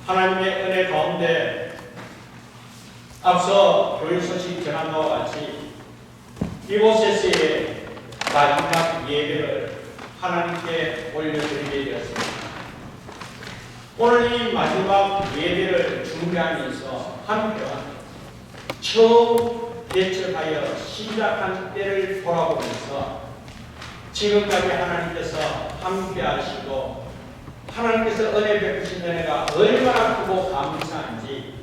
하나님의 은혜 가운데 앞서 교육 소식 전한 바와 같이 이곳에서의 마지막 예배를 하나님께 올려드리게 되었습니다. 오늘 이 마지막 예배를 준비하면서 한편 처음 개척하여 시작한 때를 돌아보면서 지금까지 하나님께서 함께 하시고 하나님께서 은혜 베푸신 은혜가 얼마나 크고 감사한지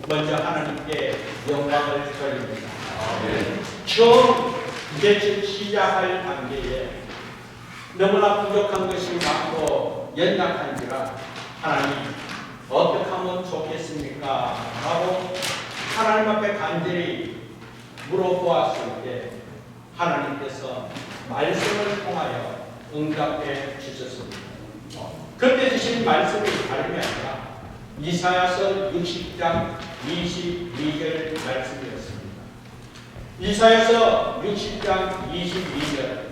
먼저 하나님께 영광을 드립니다. 처음 개척 시작할 단계에 너무나 부족한 것이 많고 연약한지라 하나님 어떻게 하면 좋겠습니까? 하고 하나님 앞에 간절히 물어보았을 때 하나님께서 말씀을 통하여 응답해 주셨습니다. 그때 주신 말씀이 다름이 아니라 이사야서 60장 22절 말씀이었습니다. 이사야서 60장 22절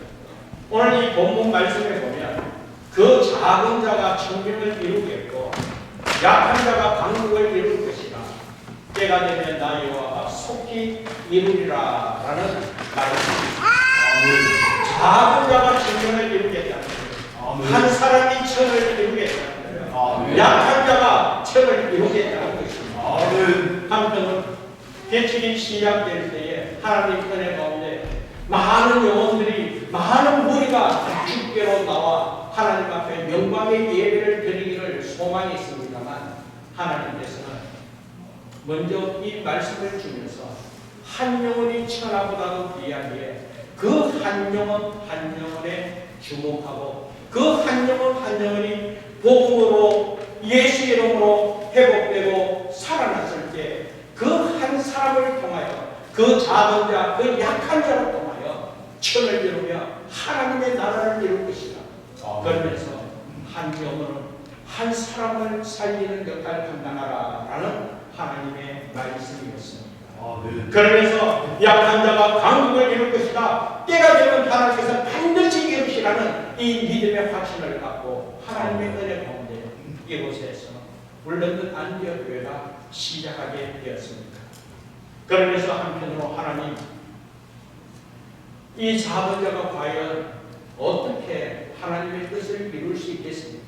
오늘 이 본문 말씀에 보면 그 작은 자가 천명을 이루겠고 약한 자가 강국을 이룰 것이라 때가 되면 나 여호와가 속히 이루리라 라는 말씀입니다. 작은 자가 천명을 이루겠다는 거예요. 한 사람이 천을 이루겠다는 거예요. 약한 자가 천을 이루겠다는 것입니다. 한편은 개척이 시작될 때에 하나님 은혜 가운데 많은 영혼들이 많은 무리가 주께로 나와 하나님 앞에 영광의 예배를 드리기를 소망했습니다만 하나님께서는 먼저 이 말씀을 주면서 한 영혼이 천하보다도 귀하기에 그 한 영혼 한 영혼에 주목하고 그 한 영혼 한 영혼이 복음으로 예수 이름으로 회복되고 살아났을 때 그 한 사람을 통하여 그 작은 자, 그 약한 자를 통하여 천을 이루며 하나님의 나라를 이룰 것이다. 그러면서 한 영혼은 한 사람을 살리는 역할을 감당하라라는 하나님의 말씀이었습니다. 그러면서 약한 자가 강국을 이룰 것이다. 때가 되면 하나님께서 반드시 이루시라는 이 믿음의 확신을 갖고 하나님의 은혜 가운데 이곳에서 물론 안디옥 교회가 시작하게 되었습니다. 그러면서 한편으로 하나님 이 작은 자가 과연 어떻게 하나님의 뜻을 이룰 수 있겠습니까?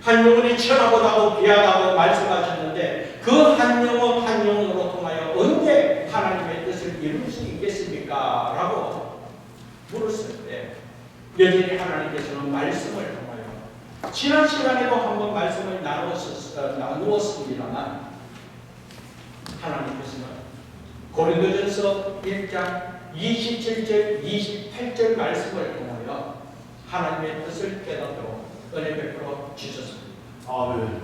한 영혼이 천하보다도 귀하다고 말씀하셨는데 그 한 영혼 한 영혼으로 통하여 언제 하나님의 뜻을 이룰 수 있겠습니까? 라고 물었을 때 여전히 하나님께서는 말씀을 통하여 지난 시간에도 한번 말씀을 나누었습니다만 하나님께서는 고린도전서 1장 27절 28절 말씀을 통하여 하나님의 뜻을 깨닫도록 은혜 베풀어 주셨습니다.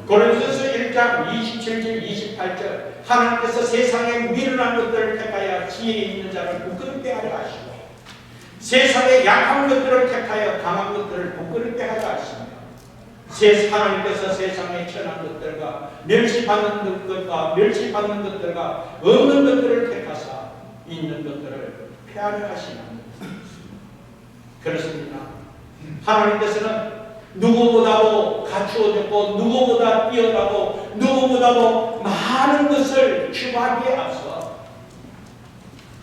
고린도전서 1장 27절 28절 하나님께서 세상에 미련한 것들을 택하여 지혜 있는 자를 부끄럽게 하려 하시고 세상에 약한 것들을 택하여 강한 것들을 부끄럽게 하려 하시며 하나님께서 세상에 천한 것들과 멸시받는 것들과 없는 것들을 택하사 있는 것들을 폐하려 하시는 그렇습니다. 하나님께서는 누구보다도 갖추어졌고 누구보다 뛰어나고 누구보다도 많은 것을 추구하기에 앞서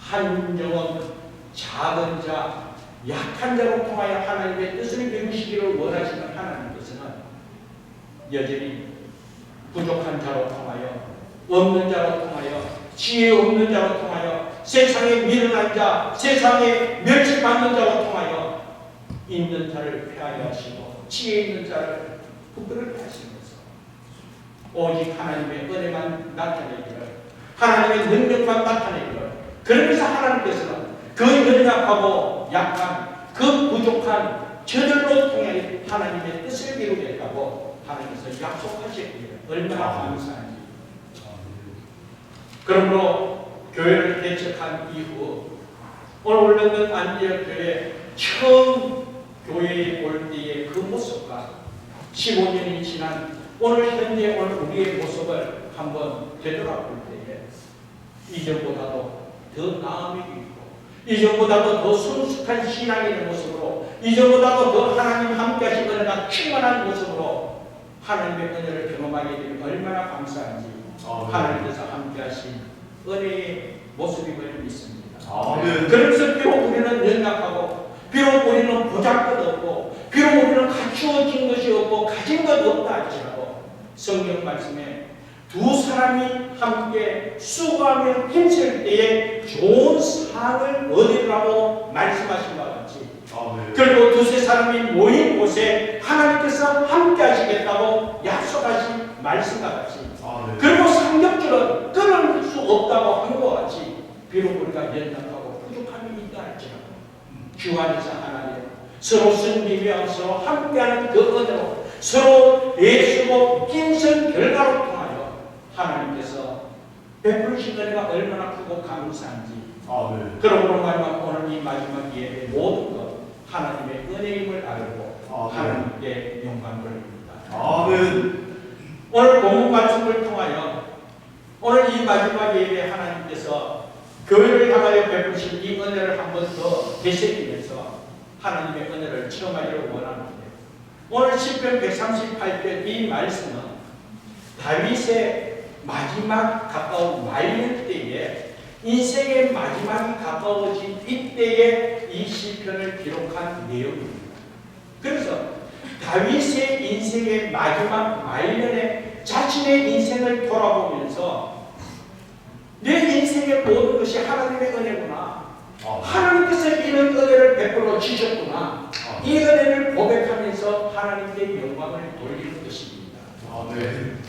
한 영혼 작은 자 약한 자로 통하여 하나님의 뜻을 이루시기를 원하시는 하나님께서는 여전히 부족한 자로 통하여 없는 자로 통하여 지혜 없는 자로 통하여 세상에 미련한 자 세상에 멸시받는 자로 통하여 있는 자를 폐하여 하시고 지혜 있는 자를 부끄럽게 하시면서 오직 하나님의 은혜만 나타내기를 하나님의 능력만 나타내기를 그러면서 하나님께서는 그 연약하고 약한 그 부족한 저들로 통해 하나님의 뜻을 이루겠다고 하나님께서 약속하셨기에 얼마나 감사한지. 그러므로 교회를 개척한 이후 오늘 올렸는 안디옥 교회 처음 교회에 올 때의 그 모습과 15년이 지난 오늘 현재 오늘 우리의 모습을 한번 되돌아볼 때에 이전보다도 더 나음이 있고 이전보다도 더 순수한 신앙의 모습으로 이전보다도 더 하나님 함께 하신 은혜가 충만한 모습으로 하나님의 은혜를 경험하게 되면 얼마나 감사한지 하나님께서 함께하신 은혜의 모습임을 믿습니다. 그래서 비록 우리는 연약하고 비록 우리는 보잘것없고 비록 우리는 갖추어진 것이 없고 가진 것 없다 할지라도 성경 말씀에 두 사람이 함께 수고하며 힘쓸 때에 좋은 상을 얻으라고 말씀하신 것 같이 그리고 두세 사람이 모인 곳에 하나님께서 함께 하시겠다고 약속하신 말씀과 같이 그리고 삼겹줄은 끊을 수 없다고 한 것 같이 비록 우리가 연약하고 부족함이 있다 할지라도 주 안에서 하나님 서로 섬기며 서로 함께하는 그 은혜로 서로 애쓰고 인생 결과로 통하여 하나님께서 베푸신 은혜가 얼마나 크고 감사한지 그러므로 말하면 오늘 이 마지막 예배 모든 것 하나님의 은혜임을 알고 하나님께 영광을 돌립니다. 오늘 본문 말씀을 통하여 오늘 이 마지막 예배 하나님께서 교회를 향하여 베푸신 이 은혜를 한 번 더 되새기면서 하나님의 은혜를 체험하기를 원하는데 오늘 시편 138편 이 말씀은 다윗의 마지막 가까운 말년 때에 인생의 마지막이 가까워진 이때에 이 시편을 기록한 내용입니다. 그래서 다윗의 인생의 마지막 말년에 자신의 인생을 돌아보면서 내 인생의 모든 것이 하나님의 은혜구나. 하나님께서 이런 은혜를 베풀어 주셨구나. 이 은혜를 고백하면서 하나님께 영광을 돌리는 것입니다.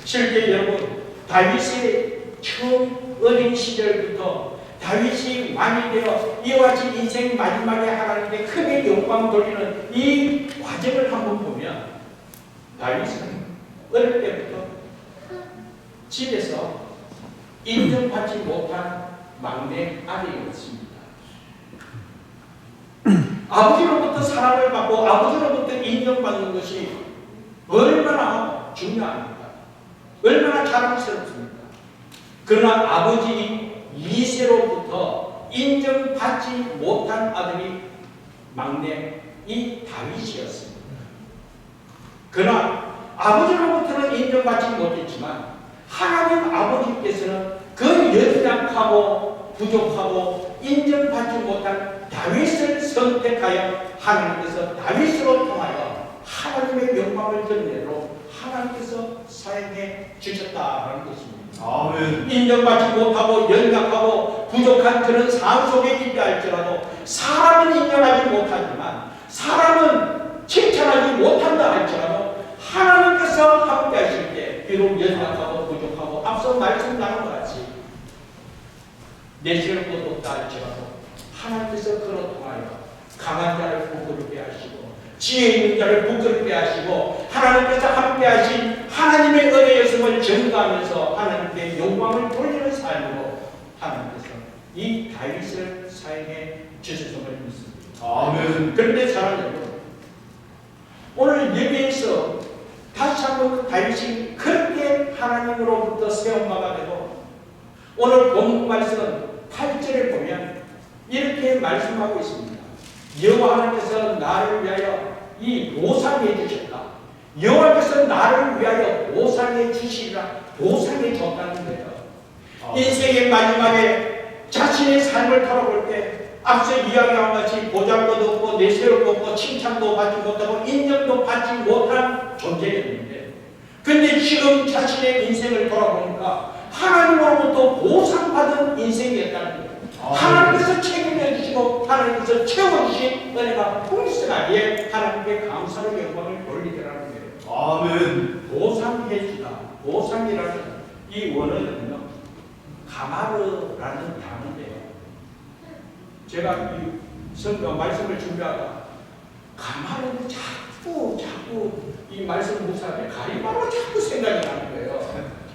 실제 여러분 다윗의 처음 어린 시절부터 다윗이 왕이 되어 이와 같이 인생 마지막에 하나님께 크게 영광 돌리는 이 과정을 한번 보면 다윗은 어릴 때부터 집에서 인정받지 못한 막내 아들이었습니다. 아버지로부터 사랑을 받고 아버지로부터 인정받는 것이 얼마나 중요합니까? 얼마나 자랑스럽습니까? 그러나 아버지 이세로부터 인정받지 못한 아들이 막내 이 다윗이었습니다. 그러나 아버지로부터는 인정받지 못했지만 하나님 아버지께서는 그 연약하고 부족하고 인정받지 못한 다윗을 선택하여 하나님께서 다윗으로 통하여 하나님의 영광을 드러내도록 하나님께서 사용해 주셨다라는 것입니다. 인정받지 못하고 연약하고 부족한 그런 삶 속에 있다 할지라도 사람은 인정하지 못하지만 사람은 칭찬하지 못한다 할지라도 하나님께서 함께 하실 때 비록 연약하고 부족하고 앞서 말씀 나눈 것 같이 내실 것 없다 할지라도 하나님께서 그로 통하여 강한 자를 부끄럽게 하시고 지혜 있는 자를 부끄럽게 하시고 하나님께서 함께 하신 하나님의 은혜였음을 증거하면서 하나님께 영광을 돌리는 삶으로 하나님께서 이 다윗을 사용해 주셨음을 믿습니다. 그런데 사랑하는 여러분 오늘 예배에서 다시 한번 다윗이 그렇게 하나님으로부터 세엄마가 되고 오늘 본문 말씀은 8절에 보면 이렇게 말씀하고 있습니다. 여호와 하나님께서 나를 위하여 이 보상해 주셨다. 여호와께서 나를 위하여 보상해 주시리라. 보상해 줬다는 거예요. 인생의 마지막에 자신의 삶을 돌아볼 때 앞서 이야기한 같이 보잘것없고 내세울 없고 칭찬도 받지 못하고 인정도 받지 못한 존재였는데 근데 지금 자신의 인생을 돌아보니까 하나님으로부터 보상받은 인생이었다는 거예요. 하나님께서 책임져 주시고 하나님께서 채워주신 은혜가 풍성하게 하나님께 감사의 영광을 돌리더라는 거예요. 보상해 주다. 보상이라는 이 원어는요 가마르라는 단어인데요. 제가 이 성경 말씀을 준비하다 가마르는 자꾸 이 말씀 묵상에 가리마가 자꾸 생각이 나는 거예요.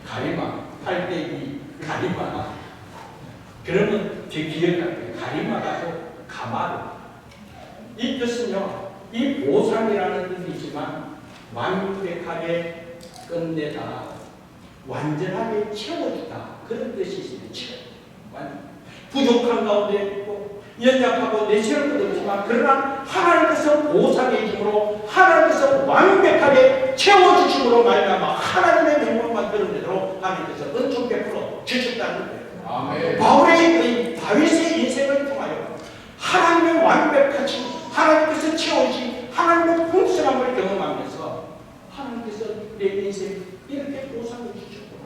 가리마 8대2 가리마 그러면 제 기억날 거예요. 가리마가고 가마르 이 뜻은요 이 보상이라는 뜻이지만 완벽하게 끝내다 완전하게 채워주다 그런 뜻이 있습니다. 부족한 가운데 있고 연약하고 내세울 것 없지만 그러나 하나님께서 보상해 주므로 하나님께서 완벽하게 채워주시는 채우심으로 말미암아 하나님의 영광만 드러내도록 하나님께서 은총 베풀어 주셨다는 거예요. 아멘. 바울의 다윗의 인생을 통하여 하나님의 완벽하신 하나님께서 채우신 하나님의 풍성함을 경험하면서 하나님께서 내 인생 이렇게 보상해 주셨구나.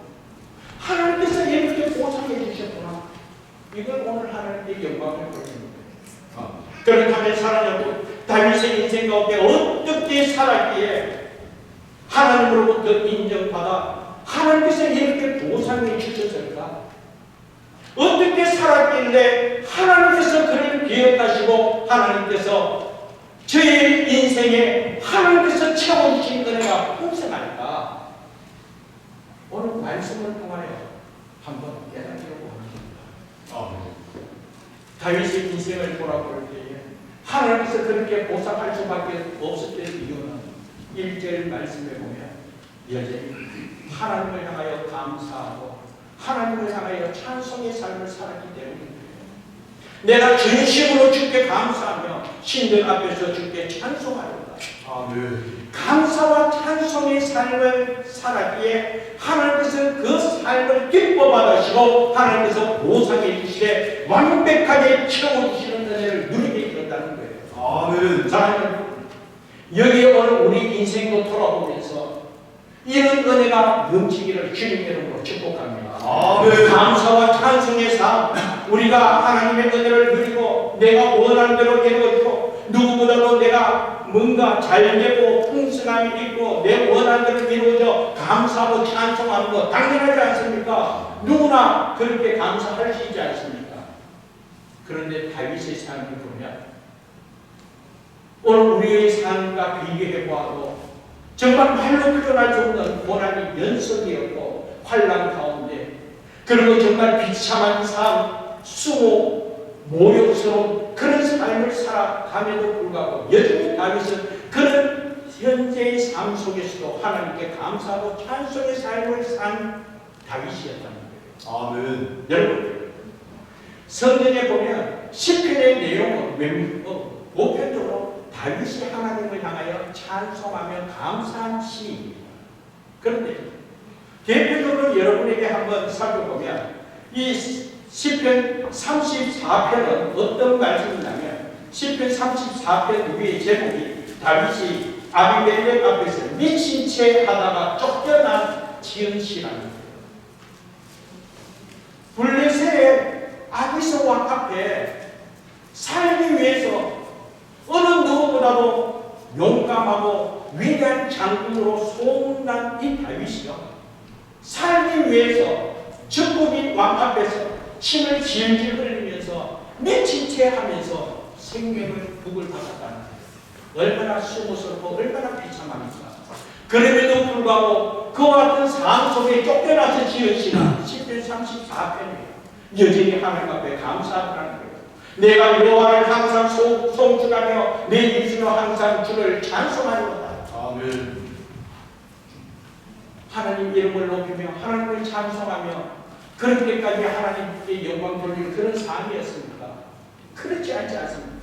하나님께서 이렇게 보상해 주셨구나. 이걸 오늘 하나님의 영광을 보여주는 거예요. 그렇다면 사랑하는 다윗의 인생 가운데 어떻게 살았기에 하나님으로부터 인정받아 하나님께서 이렇게 보상해 주셨을까? 어떻게 살았길래 하나님께서 그를 기억하시고 하나님께서 저의 인생에 하나님께서 채워주신 은혜가 풍성할까? 오늘 말씀을 통하여 한번 깨닫기로 합니다. 다윗의 인생을 돌아볼 때에 하나님께서 그렇게 보상할 수밖에 없었던 이유는 1절 말씀에 보면 여전히 하나님을 향하여 감사하고 하나님을 향하여 찬송의 삶을 살았기 때문입니다. 내가 진심으로 주께 감사하며 신들 앞에서 주께 찬송하였다. 아멘. 감사와 찬송의 삶을 살았기에 하나님께서 그 삶을 기뻐 받으시고 하나님께서 보상해 주시되 완벽하게 채워주시는 은혜를 누리게 되었다는 거예요. 아멘. 사랑하는 여기 오늘 우리 인생도 돌아보면서 이런 은혜가 넘치기를 주님의 이름으로 축복합니다. 아멘. 감사와 찬송의 삶, 우리가 하나님의 은혜를 누리고 내가 원하는 대로 이루어지고 누구보다도 내가 뭔가 잘되고 풍성함이 있고 내 원하는 대로 이루어져 감사하고 찬송하는 것 당연하지 않습니까? 누구나 그렇게 감사할 수 있지 않습니까? 그런데 다윗의 삶을 보면 오늘 우리의 삶과 비교해 보아도 정말 말로 표현할 수 없는 고난이 연속이었고 환난 가운데 그리고 정말 비참한 삶, 수모, 모욕스러운 그런 삶을 살아감에도 불구하고 여전히 다윗은 그런 현재의 삶 속에서도 하나님께 감사하고 찬송의 삶을 산 다윗이었다는 거예요. 아멘. 여러분, 성경에 보면 시편의 내용은 보편적으로 다윗이 하나님을 향하여 찬송하며 감사한 시입니다. 그런데 대표적으로 여러분에게 한번 살펴보면 이 시편 34편은 어떤 말씀이냐면 시편 34편 위의 제목이 다윗이 아비멜렉 앞에서 미친 채 하다가 쫓겨난 지은 시라는 거예요. 블레셋의 아비스 왕 앞에 살기 위해서 어느 누구보다도 용감하고 위대한 장군으로 소문난 이 다윗이요, 살기 위해서 적국인 왕 앞에서 침을 질질 흘리면서 미친 채 하면서 생명을 북을 받았다는 거예요. 얼마나 수모스럽고 얼마나 비참합니까? 그럼에도 불구하고 그와 같은 삶 속에 쫓겨나서 지은 시가 시편 34편이에요. 여전히 하나님 앞에 감사하라는 거예요. 내가 여호와를 항상 송축하며 내 입술로 항상 주를 찬송하리로다. 아멘. 하나님 이름을 높이며 하나님을 찬송하며 그렇게까지 하나님께 영광 돌리는 그런 삶이었습니까? 그렇지 않지 않습니까?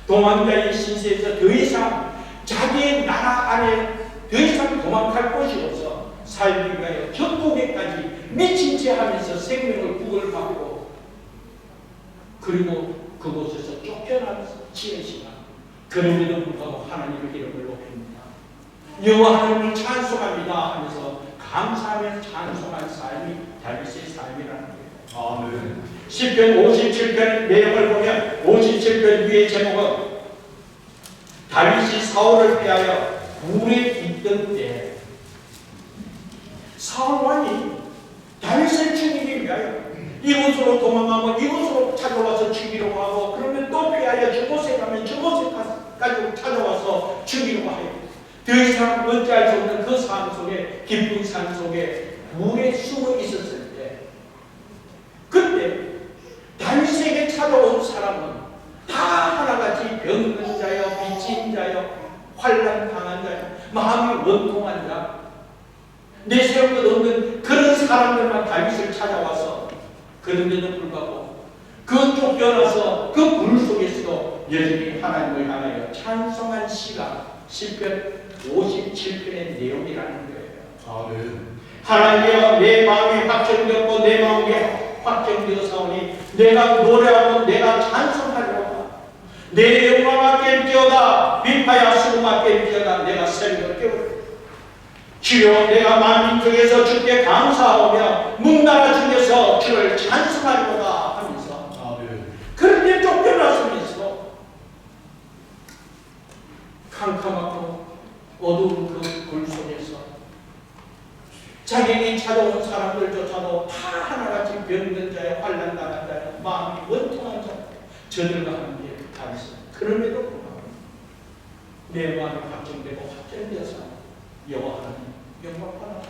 도망자의 신세에서 더 이상 자기의 나라 안에 더 이상 도망갈 곳이 없어 살기 위하여 적국에까지 미친 채 하면서 생명을 구걸 받고 그리고 그곳에서 쫓겨난 지은 시간 그럼에도 불구하고 하나님의 이름을 높입니다. 여호와 하나님을 찬송합니다 하면서 감사하며 찬송한 삶이 다윗의 삶이라는 거예요. 아멘. 시편 57편 내용을 보면 57편 위의 제목은 다윗이 사울을 피하여 굴에 있던 때 사울 왕이 다윗을 죽이기 위하여 이곳으로 도망가면 이곳으로 찾아와서 죽이려고 하고 그러면 또 피하여 저곳에 가면 저곳에까지 찾아와서 죽이려고 해요. 더 이상 어찌할 수 없는 그 삶 속에 깊은 삶 속에 물에 숨어 있었을 때 그때 다윗에게 찾아온 사람은 다 하나같이 병든 자여 빚진 자여 환난 당한 자여 마음이 원통한 자 내세울 것 없는 그런 사람들만 다윗을 찾아와서 그런데도 불구하고 그 쫓겨나서 그 불 속에서도 여전히 하나님을 향하여 찬송한 시가 시편 57편의 내용이라는 거예요. 아멘. 하나님이여 내 마음이 확정되었고 내 마음이 확정되어서오니 내가 노래하고 내가 찬송하리로다. 내 영광아 깰지어다. 비파야 수금아 깰지어다. 내가 새벽을 깨우리라. 주여 내가 만민 중에서 주께 감사하오며 문나라 중에서 주를 찬송하리로다 하면서 아멘. 그런데 쫓겨났으면서 캄캄하고 어두운 그 굴 속에서 자기에게 찾아온 사람들조차도 다 하나같이 병든 자여 환난 당한 자여 마음이 원통한 자 저들과 함께 다니서 그럼에도 불구하고 내 마음이 확정되고 확정되어서 여호와 하나님 영광받아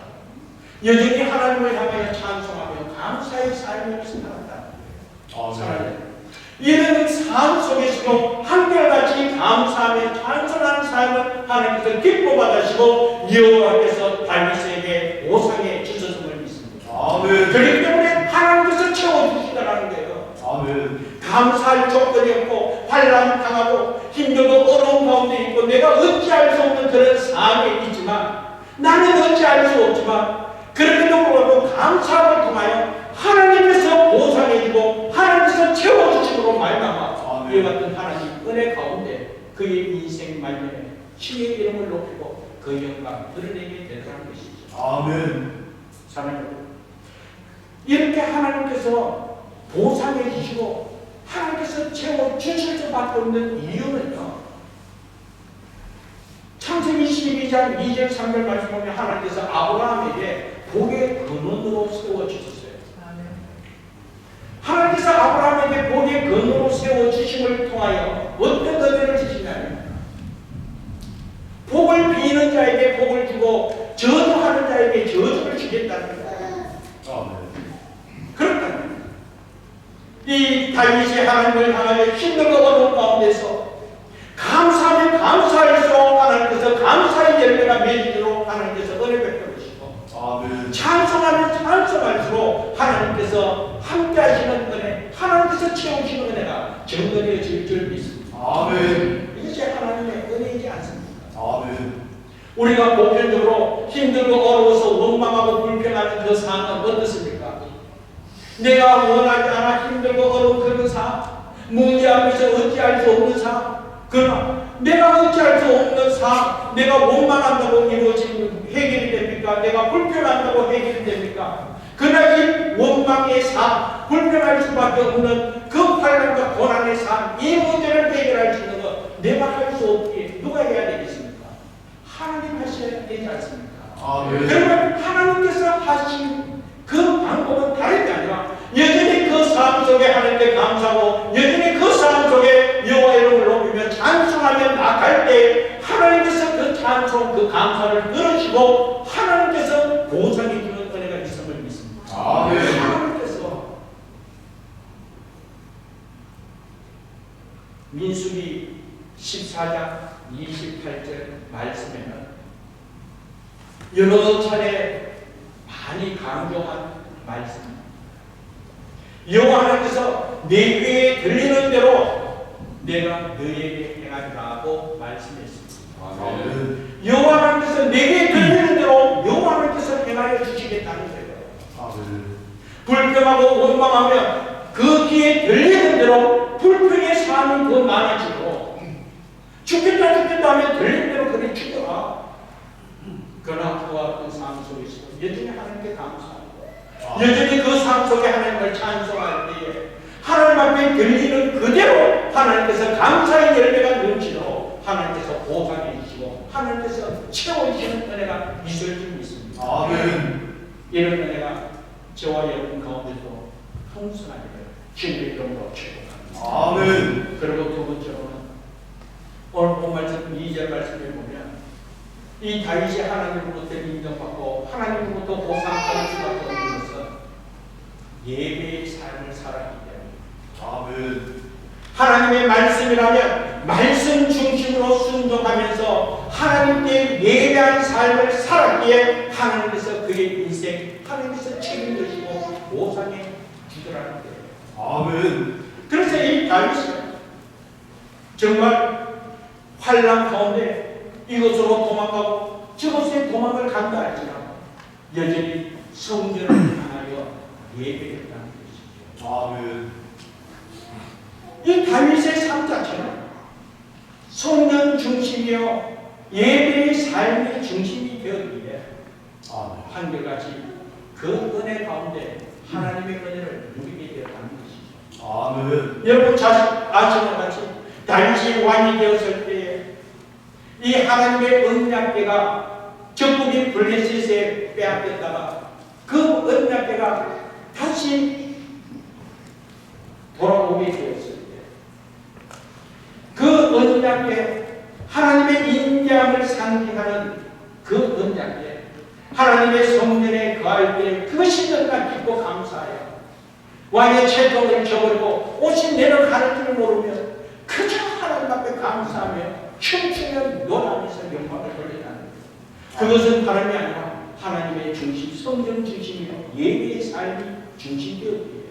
여전히 하나님을 향하여 찬송하며 감사의 삶을 살았다. 아멘. 이런 삶 속에서도 한결같이 감사하며 찬송하는 삶을 하나님께서 기뻐 받으시고 여호와께서 다윗에게 보상해 주셨음을 믿습니다. 아멘. 그렇기 때문에 하나님께서 채워주시더라는 거예요. 아멘. 감사할 조건이 없고 환난 당하고 힘들고 어려운 가운데 있고 내가 어찌할 수 없는 그런 삶이 있지만 나는 어찌할 수 없지만 그럼에도 불구하고 감사를 통하여 하나님께서 보상해주고 하나님께서 채워주심으로 말미암아 이와 같은 하나님 은혜 가운데 그의 인생 말년에 신의 이름을 높이고 그 영광 드러내게 되더라는 것이죠. 아멘. 사랑하는 여러분, 이렇게 하나님께서 보상해 주시고 하나님께서 채워주실 수밖에 없는 이유는요, 창세기 22장 2절 3절 말씀 보면 하나님께서 아브라함에게 복의 근원으로 세워주셨어요. 하나님께서 아브라함에게 복의 근원으로 세워주심을 통하여 어떤 은혜를 주시냐면 복을 비는 자에게 복을 주고 저주하는 자에게 저주를 주겠다는 거예요. 아멘. 그렇다면 이 다윗이 하나님을 향하여 힘들고 어려운 가운데서 감사하면 감사할수록 하나님께서 감사의 열매가 맺이도록 하나님께서 은혜 베풀으시고 아멘. 찬송하면 찬송할수록 하나님께서 함께 하시는 은혜, 하나님께서 채우시는 은혜가 정거리어질 줄 믿습니다. 아멘. 이것이 하나님의 은혜이지 않습니까? 아멘. 우리가 보편적으로 힘들고 어려워서 원망하고 불평하는 그 상황은 어떻습니까? 내가 원하지 않아 힘들고 어려운 그런 상황, 문제 앞에서 어찌할 수 없는 상황, 그러나 내가 어찌할 수 없는 상황, 내가 원망한다고 이루어지는 해결이 됩니까? 내가 불평한다고 해결이 됩니까? 그러나 이 원망의 삶, 불평할 수밖에 없는 그 환난과 고난의 삶, 이 문제를 해결할 수 있는 것 내가 할 수 없기에 누가 해야 되겠습니까? 하나님 하셔야 되지 않습니까? 아멘. 그러면 하나님께서 하신 그 방법은 다른 게 아니라 여전히 그 삶 속에 하나님께 감사하고 여전히 그 삶 속에 여호와 이름을 높이며 찬송하며 나갈 때 하나님께서 그 찬송, 그 감사를 들으시고 하나님께서 보상해 주는 은혜가 있음을 믿습니다. 아멘. 하나님께서 민수기 14장 28절 말씀에는 여러 차례 많이 강조한 말씀입니다. 여호와 하나님께서 내 귀에 들리는 대로 내가 너에게 행하리라고 말씀했습니다. 아멘. 여호와 하나님께서 내게 들리는 대로 여호와 하나님께서 행하여 주시겠다는 거예요. 아멘. 불평하고 원망하면 그 귀에 들리는 대로 불평의 삶이 더 많아지고 죽겠다 하면 들리는 대로 그리 죽어라. 그러나 그와 같은 삶 속에서 여전히 하나님께 감사하고 여전히 그 삶 속에 하나님을 찬송할 때에 하나님 앞에 들리는 그대로 하나님께서 감사의 열매가 넘치도록 하나님께서 보상해 주시고 하나님께서 채워주시는 은혜가 있을 줄 믿습니다. 아멘. 이런 은혜가 저와 여러분 가운데도 풍성하게 주님의 이름으로 축복합니다. 아멘. 그리고 두 번째로는 오늘 본 말씀 2절 말씀에 보면 이 다윗이 하나님으로부터 인정받고 하나님으로부터 보상받을 수밖에 없는 것은 예배의 삶을 살았기 때문입니다. 아멘. 하나님의 말씀이라면 말씀 중심으로 순종하면서 하나님께 예배한 삶을 살았기에 하나님께서 그의 인생 하나님께서 책임지시고 보상해 주더라는 거예요. 아멘. 그래서 이 다윗이 정말 환난 가운데 이곳으로 도망가고 저곳에 도망을 간다 할지라도 여전히 성전을 향하여 예배했다는 것이죠. 아멘. 이 다윗의 삶 자체는 성전 중심이요 예배의 삶의 중심이 되었기에 아멘. 한결같이 그 은혜 가운데 하나님의 은혜를 누리게 되었다는 것이죠. 아멘. 여러분 아시는 같이 다윗이 왕이 되었을 때에 이 하나님의 언약궤가 적국인 블레셋에 빼앗겼다가 그 언약궤가 다시 돌아오게 되었을 때 그 언약궤 하나님의 인자함을 상징하는 그 언약궤 하나님의 성전에 거할 때 그것이 너무나 기쁘고 감사해요. 왕의 채통을 저버리고 옷이 내려가는 줄 모르며 그저 하나님 앞에 감사하며 춤추며 놀라면서 영광을 돌린다는 거예요. 그것은 다름이 아니라 하나님의 중심, 성전 중심이요 예배의 삶이 중심되었기에.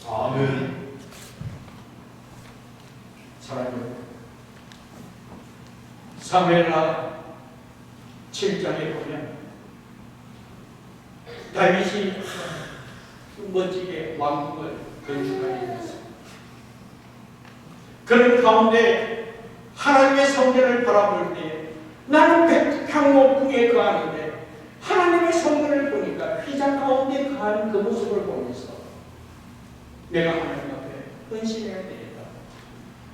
아멘. 사랑합니다. 사무엘하 7장에 보면 다윗이 멋지게 왕국을 건축하게 되었습니다. 그런 가운데 하나님의 성전을 바라볼 때 나는 백향목궁에 거하는데 하나님의 성전을 보니까 휘장 가운데 거하는 그 모습을 보면서 내가 하나님 앞에 헌신해야 되겠다.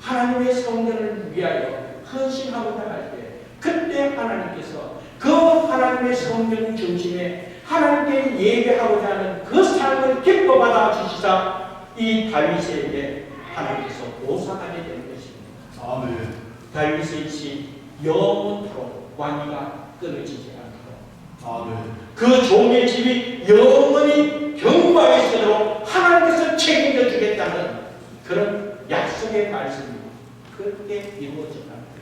하나님의 성전을 위하여 헌신하고자 할 때 그때 하나님께서 그 하나님의 성전 중심에 하나님께 예배하고자 하는 그 삶을 기뻐받아 주시사 이 다윗에게 하나님께서 보상하게 된 것입니다. 아멘. 다윗의 집 영원토록 왕위가 끊어지지 않도록 아멘. 그 종의 집이 영원히 경과에 있도록 하나님께서 책임져 주겠다는 그런 약속의 말씀이 그렇게 이루어진다는 거예요.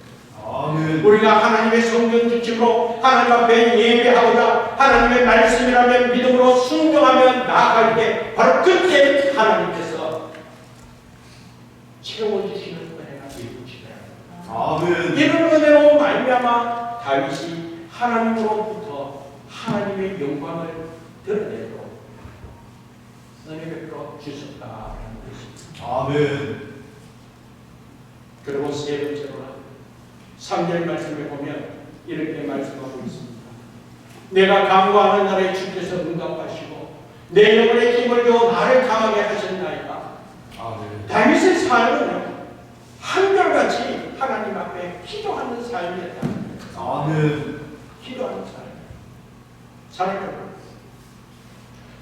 아멘. 우리가 하나님의 성전 중심으로 하나님 앞에 예배하고자 하나님의 말씀이라면 믿음으로 순종하며 나아갈 때 바로 그때 하나님께서 채워주시는 은혜가 이루어지게 합니다. 아멘. 이런 은혜로 말미암아 다윗이 하나님으로부터 하나님의 영광을 드러내도록 은혜 베풀어 주셨다라는 것입니다. 아멘. 그리고 세 번째로는 3절 말씀에 보면 이렇게 말씀하고 있습니다. 내가 간구하는 날에 주께서 응답하시고 내 영혼의 힘을 주어 나를 강하게 하셨나이다. 아멘. 다윗의 삶은 한결같이 하나님 앞에 기도하는 삶이었다. 아멘. 기도하는 삶. 사랑하는 여러분,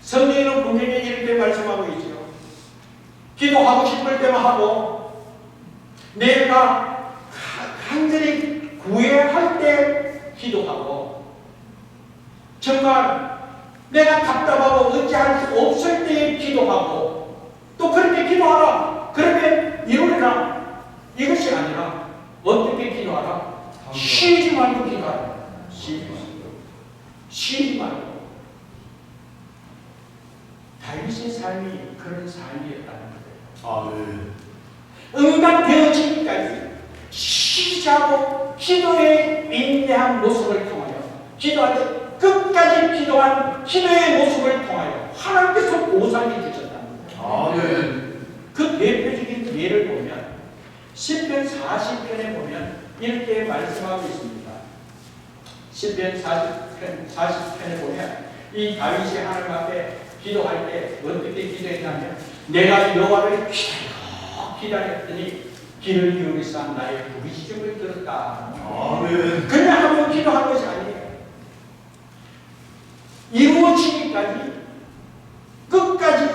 성경에는 분명히 이렇게 말씀하고 있죠. 기도하고 싶을 때만 하고 내가 간절히 구해야 할 때 기도하고 정말 내가 답답하고 의지할 수 없을 때 기도하고 또 그렇게 기도하라. 그러면 이루리라. 이것이 아니라 어떻게 기도하라? 쉬지 말고 기도하라. 쉬지 말고. 다윗의 삶이 그런 삶이었다는 거예요. 아멘. 응답되어지기까지 쉬지 않고 기도의 인내한 모습을 통하여 기도할 때 끝까지 기도한 기도의 모습을 통하여 하나님께서 보상해 주셨다는 거예요. 아멘. 그 대표적인 예를 보면 시편 40편에 보면 이렇게 말씀하고 있습니다. 시편 40편에 보면 이 다윗이 하나님 앞에 기도할 때 어떻게 기도했냐면 내가 여호와를 기다렸더니 귀를 기울이사 나의 부르짖음을 들었다. 아멘. 그냥 한번 기도한 것이 아니에요. 이루어지기까지 끝까지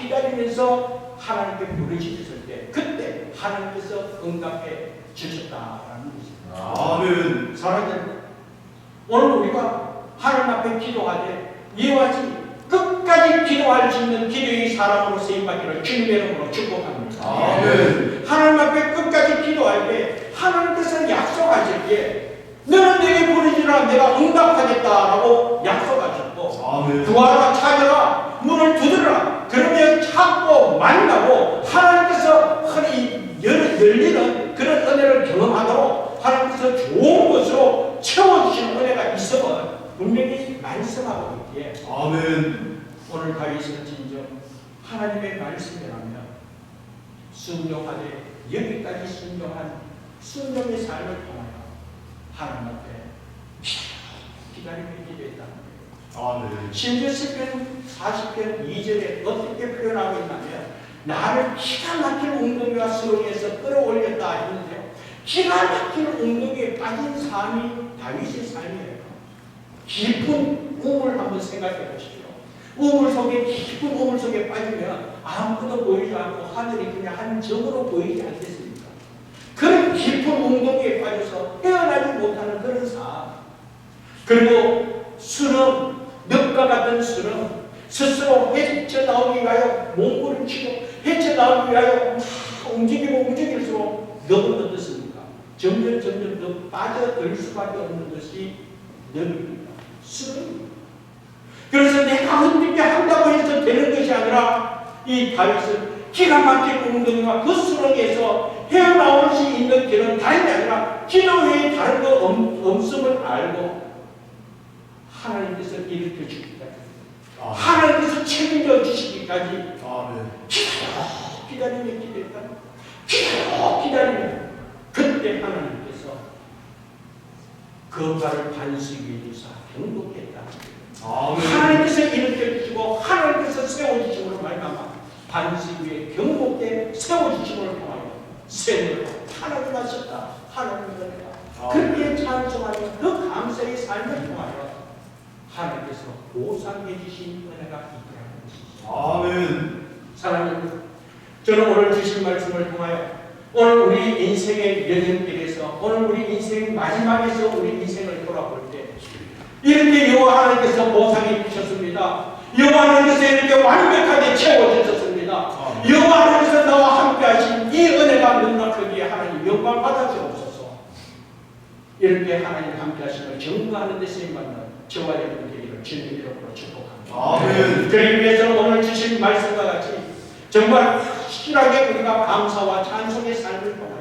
기다리면서 하나님께 부르짖었을 때 그때 하나님께서 응답해 주셨다라는 것입니다. 아멘. 사랑하는 여러분, 오늘 우리가 하나님 앞에 기도하되 이와 같이 끝까지 기도할 수 있는 기도의 사람으로 쓰임받기를 주님의 이름으로 축복합니다. 아멘. 하나님 앞에 끝까지 기도할 때 하나님께서 약속하셨기에 너는 내게 부르짖으라 내가 응답하겠다라고 약속하셨고 아멘. 구하라 찾아라 문을 두드려라 그러면 찾고 만나고 하나님께서 흔히 열리는 그런 은혜를 경험하도록 하나님께서 좋은 것으로 채워주시는 은혜가 있으면 분명히 말씀하고 있기에 아멘. 오늘 다윗은 진정 하나님의 말씀이라면 순종하되 여기까지 순종한 순종의 삶을 통하여 하나님 앞에 기다림을 기도했다는 거예요. 아멘. 심지어 시편 40편 2절에 어떻게 표현하고 있냐면 나를 기가 막힌 웅덩이와 수렁에서 끌어올렸다 했는데요. 기가 막힌 웅덩이에 빠진 삶이 다윗의 삶이에요. 깊은 우물 한번 생각해 보십시오. 우물 속에 깊은 우물 속에 빠지면 아무것도 보이지 않고 하늘이 그냥 한 점으로 보이지 않겠습니까? 그런 깊은 웅덩이에 빠져서 헤어나지 못하는 그런 삶. 그리고 수렁, 늪과 같은 수렁, 스스로 헤쳐나오기 위하여 몸부림치고 헤쳐나오기 위하여 막 움직이고 움직일수록 늪은 어떻습니까? 점점 더 빠져들 수밖에 없는 것이 늪입니다. 수렁입니다. 그래서 내가 어떻게 한다고 해서 되는 것이 아니라 이 다윗은 기가 막힌 웅덩이와 그 수렁에서 헤어나올 수 있는 길은 다른 게 아니라 기도 외에 다른 거 없음을 알고 하나님께서 일으켜 주기까지 하나님께서 책임져 주시기까지 기다리며 기도했다. 기다리며 그때 하나님께서 그 발을 반석 위에 두사 경고했다. 하나님께서 일으켜 주시고 하나님께서 세워주심으로 말미암아 반석 위에 경고해 세워주심을 통하여 샘을 하나님 하셨다. 하나님의 은혜가 그렇게 찬송하며 그 감사의 삶을 통하여 하나님께서 보상해 주신 은혜가 있더라는 것이죠. 아멘. 사랑합니다. 저는 오늘 주신 말씀을 통하여 오늘 우리 인생의 여정길에서 오늘 우리 인생 마지막에서 우리 인생을 돌아볼 때 이렇게 여호와 하나님께서 보상해 주셨습니다. 여호와 하나님께서 이렇게 완벽하게 채워주셨습니다. 여호와 하나님께서 나와 함께 하신 이 은혜가 능력하기에 하나님 영광 받아 주옵소서. 이렇게 하나님 함께 하심을 증거하는 데 쓰임받는 저와 여러분 되기를 주님의 이름으로 축복합니다. 아멘. 그러기 위해서는 오늘 주신 말씀과 같이 정말 확실하게 우리가 감사와 찬송의 삶을 통하여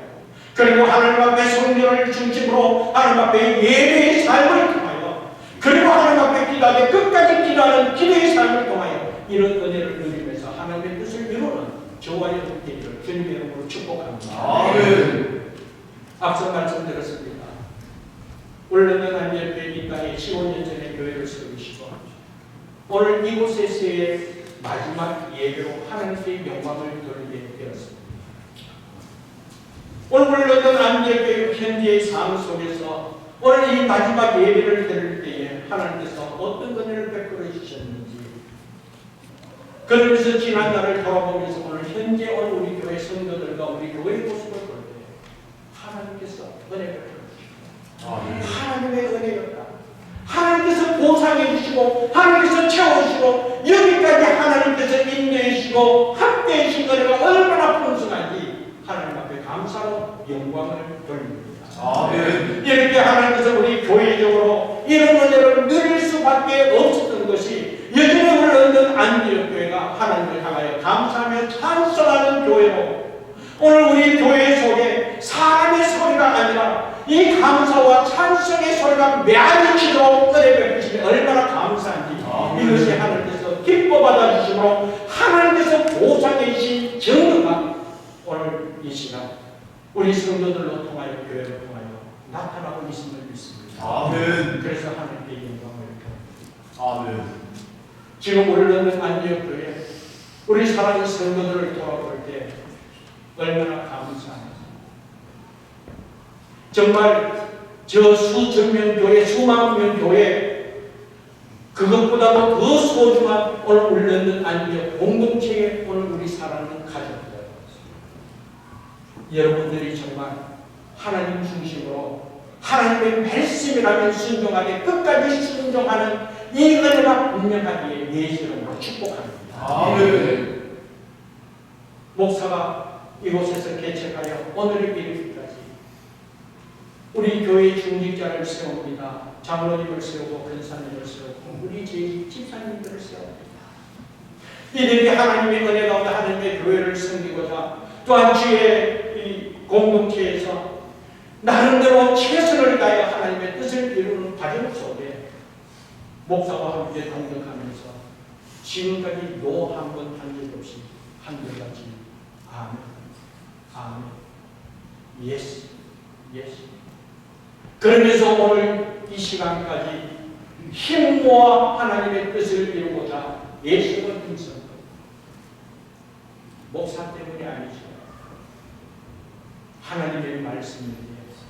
그리고 하나님 앞에 성전을 중심으로 하나님 앞에 예배의 삶을 통하여 그리고 하나님 앞에 기도하되 끝까지 기도하는 기도의 삶을 통하여 이런 은혜를 누리면서 하나님의 뜻을 이루는 저와 여러분 되기를 주님의 이름으로 축복합니다. 아멘. 앞서 말씀드렸습니다. 원래는 한절교회 이 땅에 15년 전에 교회를 세우시고 오늘 이곳에서의 마지막 예배로 하나님께 영광을 돌리게 되었습니다. 오늘 물론 안전교회 현재의 삶 속에서 오늘 이 마지막 예배를 드릴 때에 하나님께서 어떤 은혜를 베풀어 주셨는지 그러면서 지난 날을 돌아보면서 오늘 현재 오늘 우리 교회 성도들과 우리 교회의 모습을 볼 때 하나님께서 은혜 베풀어 주시고 하나님의 은혜였다. 하나님께서 보상해 주시고 하나님께서 채워주시고 여기까지 하나님께서 인도해 주시고 함께해 주신 은혜가 얼마나 풍성한지 하나님 앞에 감사로 영광을 돌립니다. 아멘. 이렇게 하나님께서 우리 교회적으로 이런 은혜를 누릴 수밖에 없었던 것이 여전히 흘러있는 안디옥 교회가 하나님을 향하여 감사하며 찬송하는 교회로 오늘 우리 교회 속에 사람의 소리가 아니라 이 감사와 찬송의 소리가 메아리치도록 은혜 베푸시니 얼마나 감사한지 이것이 하나님께서 기뻐 받아주심으로 하나님께서 보상해 주신 정의가 오늘 이 시간 우리 성도들로 통하여 교회로 통하여 나타나고 있음을 믿습니다. 아멘. 그래서 하나님께 영광을 드립니다. 아멘. 지금 우리는 안디옥 교회 우리 사랑하는 성도들을 돌아볼 때 얼마나 감사합니다. 정말 저 수천 명 교회, 수만 명 교회 그것보다도 더 소중한 오늘 울려있는 안디옥 공동체에 오늘 우리 사랑하는 가족들 여러분들이 정말 하나님 중심으로 하나님의 말씀이라면 순종하되 끝까지 순종하는 이 은혜가 분명하기에 예수 이름으로 축복합니다. 아멘. 목사가 이곳에서 개척하여 오늘의 이르기까지 우리 교회 중직자를 세웁니다. 장로님을 세우고 근사님을 세우고 우리 집사님들을 세웁니다. 이들이 하나님의 은혜 가운데 하나님의 교회를 섬기고자 또한 주의 이 공동체에서 나름대로 최선을 다하여 하나님의 뜻을 이루는 과정 속에 목사와 함께 동역하면서 지금까지 노 한 번 한 적 없이 한결같이 아멘, 아멘, 예스, 예스. 그러면서 오늘 이 시간까지 힘 모아 하나님의 뜻을 이루고자 예수를 힘써 목사 때문이 아니죠. 하나님의 말씀을 위해서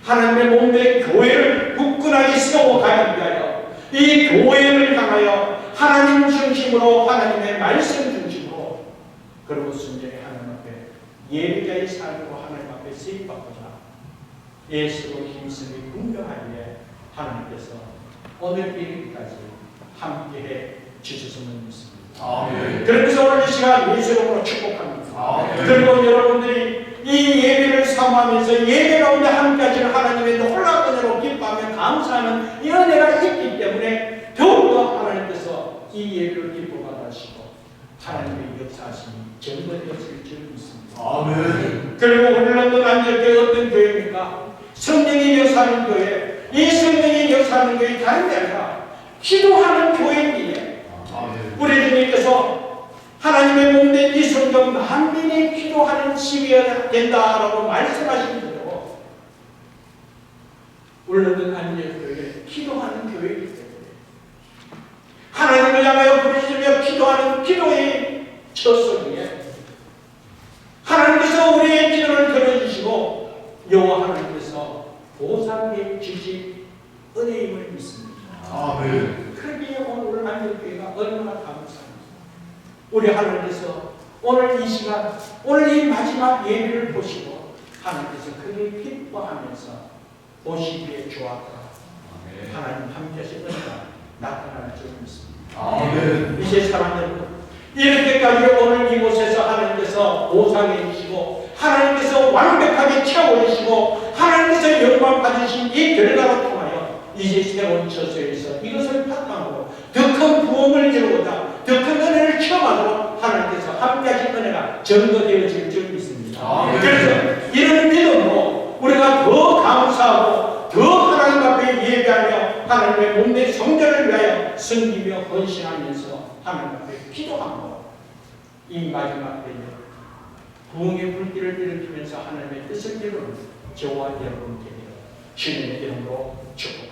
하나님의 몸의 교회를 굳건하게 세워가기 위하여 이 교회를 향하여 하나님 중심으로 하나님의 말씀 중심으로 그리고 순전히 하나님 앞에 예배자의 삶으로 하나님 앞에 쓰임받고자 예수로 힘쓰기 분명하기에 하나님께서 오늘 이르기까지 함께해 주셨으면 믿습니다. 아멘. 그러면서 오늘 이 시간 예수 이름으로 축복합니다. 아멘. 그리고 여러분들이 이 예배를 사모하면서 예배 가운데 함께하시는 하나님의 놀라운 은혜로 기뻐하며 감사하는 이 은혜가 있기 때문에 더욱더 하나님께서 이 예배를 기뻐받아 하시고 하나님의 역사하심이 전거되었을 줄 믿습니다. 아멘. 그리고 오늘 런던 안전교회 어떤 교회입니까? 성령이 역사하는 교회. 이 성령이 역사하는 교회 다른 게 아니라 기도하는 교회인데 우리 주님께서 하나님의 몸된 이 성경 만민이 기도하는 집이어야 된다라고 말씀하신 대로 울릉도 안전교회 기도하는 교회이기 때문에 하나님을 향하여 부르짖으며 기도하는 기도의 첫소리에 하나님께서 우리의 기도를 들어주시고 여호와 하나님께서 보상해 주신 은혜임을 믿습니다. 아멘. 크게 오늘 안전교회가 얼마나 감사합니다. 우리 하나님께서 오늘 이 시간, 오늘 이 마지막 예배를 보시고 하나님께서 크게 기뻐하면서 보시기에 좋았다. 하나님 함께하신 은혜가 나타날 줄 믿습니다. 아멘. 이제 사랑 여러분, 이렇게까지 오늘 이곳에서 하나님께서 보상해 주시고 하나님께서 완벽하게 채워주시고 하나님께서 영광 받으신 이 결과로 통하여 이제 새로운 처소에서 이것을 바탕으로 더 큰 부흥을 이루고자 더 큰 은혜를 체험하도록 하나님께서 함께하신 은혜가 증거되어질 줄 믿습니다. 아멘. 그래서 이런 믿음으로 우리가 더 감사하고 더 하나님 앞에 예배하며 하나님의 몸의 성전을 위하여 섬기며 헌신하면서 하나님 앞에 기도하고 이 마지막 때에 부흥의 불길을 일으키면서 하나님의 뜻을 이루는 저와 여러분 되기를 주님의 이름으로 축복합니다.